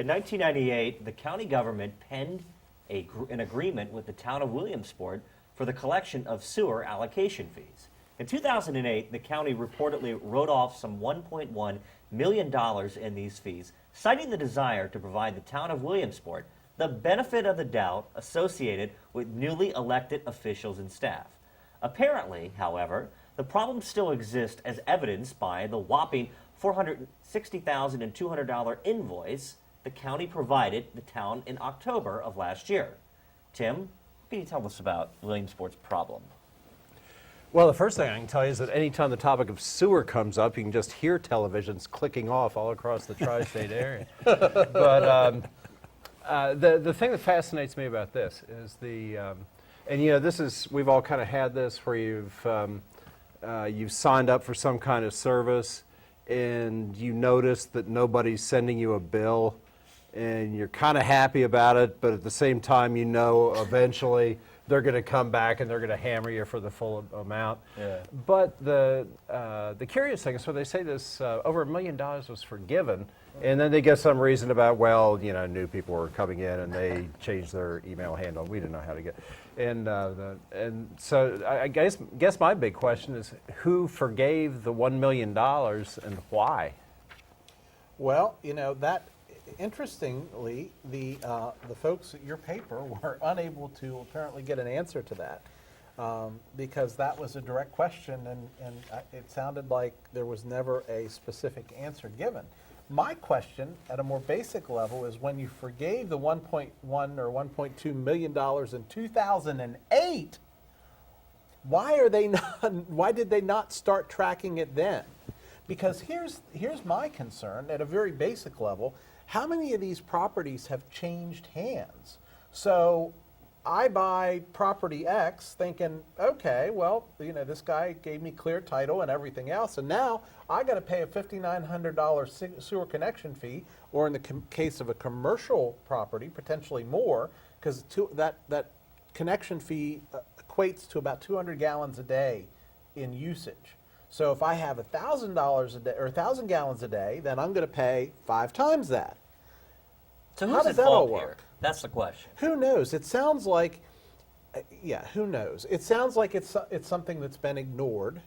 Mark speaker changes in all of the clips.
Speaker 1: In 1998, the county government penned an agreement with the town of Williamsport for the collection of sewer allocation fees. In 2008, the county reportedly wrote off some $1.1 million in these fees, citing the desire to provide the town of Williamsport the benefit of the doubt associated with newly elected officials and staff. Apparently, however, the problem still exists as evidenced by the whopping $460,200 invoice the county provided the town in October of last year. Tim, what can you tell us about Williamsport's problem?
Speaker 2: Well, the first thing I can tell you is that anytime the topic of sewer comes up, you can just hear televisions clicking off all across the tri-state area. But the thing that fascinates me about this is and you know, we've all kind of had this where you've signed up for some kind of service and you notice that nobody's sending you a bill and you're kind of happy about it, but at the same time you know eventually they're going to come back and they're going to hammer you for the full amount.
Speaker 1: Yeah.
Speaker 2: But the curious thing is, so they say this over $1 million was forgiven, and then they give some reason about, well, you know, new people were coming in and they changed their email handle. We didn't know how to get, and so I guess my big question is, who forgave the $1 million and why?
Speaker 3: Well, you know, that interestingly, the folks at your paper were unable to apparently get an answer to that because that was a direct question, and it sounded like there was never a specific answer given. My question, at a more basic level, is when you forgave the $1.1 or $1.2 million in 2008, why did they not start tracking it then? Because here's my concern at a very basic level. How many of these properties have changed hands? So I buy property X thinking, okay, well, you know, this guy gave me clear title and everything else, and now I got to pay a $5,900 sewer connection fee, or in the case of a commercial property, potentially more, because that connection fee equates to about 200 gallons a day in usage. So if I have $1,000 a day or 1,000 gallons a day, then I'm going to pay 5 times that.
Speaker 1: So
Speaker 3: how
Speaker 1: who's
Speaker 3: does
Speaker 1: at
Speaker 3: that all
Speaker 1: fault
Speaker 3: work?
Speaker 1: here? That's the question.
Speaker 3: Who knows? It sounds like, yeah, who knows? It sounds like it's something that's been ignored.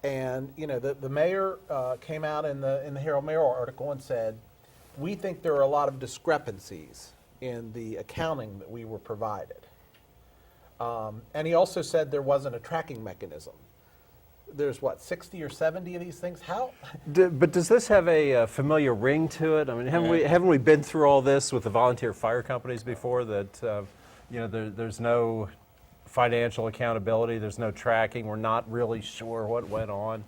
Speaker 3: And you know, the mayor came out in the Herald Mail article and said, we think there are a lot of discrepancies in the accounting that we were provided. And he also said there wasn't a tracking mechanism. There's what, 60 or 70 of these things? How?
Speaker 2: But does this have a familiar ring to it? I mean, haven't we been through all this with the volunteer fire companies before? That you know, there's no financial accountability, there's no tracking. We're not really sure what went on.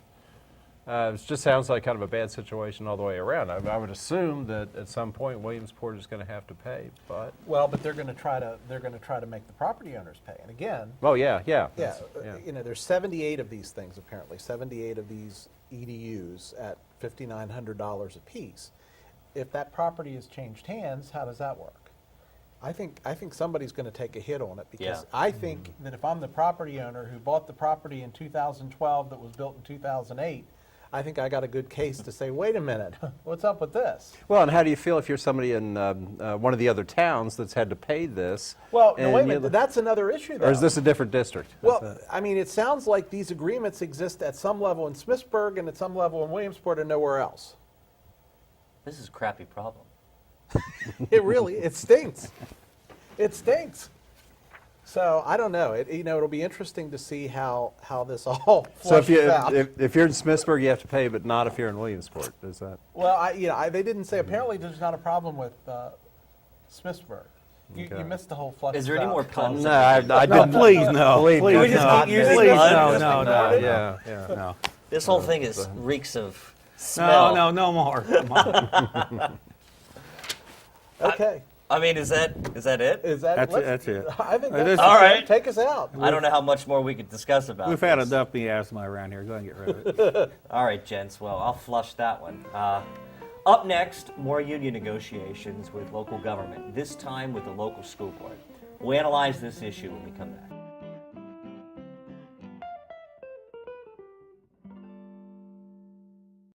Speaker 2: It just sounds like kind of a bad situation all the way around. I would assume that at some point Williamsport is going to have to pay, but
Speaker 3: Well, but they're going to try to make the property owners pay. And again,
Speaker 2: oh yeah.
Speaker 3: you know, there's 78 of these things apparently, 78 of these EDUs at $5,900 a piece. If that property has changed hands, how does that work? I think somebody's going to take a hit on it, because I think that if I'm the property owner who bought the property in 2012 that was built in 2008, I think I got a good case to say, wait a minute, what's up with this?
Speaker 2: Well, and how do you feel if you're somebody in one of the other towns that's had to pay this?
Speaker 3: Well, no, wait a minute, that's another issue, though.
Speaker 2: Or is this a different district?
Speaker 3: Well, I mean, it sounds like these agreements exist at some level in Smithsburg and at some level in Williamsport and nowhere else.
Speaker 1: This is a crappy problem.
Speaker 3: It stinks. It stinks. So I don't know. It'll be interesting to see how this all flushes out.
Speaker 2: If you're in Smithsburg, you have to pay, but not if you're in Williamsport. Is that?
Speaker 3: Well, they didn't say. Apparently, there's not a problem with Smithsburg. You missed the whole flush.
Speaker 1: Is there any more puns?
Speaker 2: No, I didn't.
Speaker 4: No, please, no.
Speaker 2: Please,
Speaker 4: Please,
Speaker 1: we just
Speaker 4: no.
Speaker 1: keep using
Speaker 4: Please,
Speaker 1: puns?
Speaker 4: no.
Speaker 2: Yeah.
Speaker 4: No.
Speaker 1: This whole thing is reeks of smell.
Speaker 4: No more. Come on.
Speaker 3: Okay.
Speaker 1: I mean, is that it?
Speaker 3: Is that?
Speaker 4: That's it.
Speaker 3: I think
Speaker 4: It
Speaker 3: that's
Speaker 4: is.
Speaker 1: All right.
Speaker 3: Take us out.
Speaker 1: I don't know how much more we could discuss about
Speaker 4: We've had
Speaker 1: this.
Speaker 4: enough miasma around here. Go ahead and get rid of it.
Speaker 1: All right, gents. Well, I'll flush that one. Up next, more union negotiations with local government, this time with the local school board. We'll analyze this issue when we come back.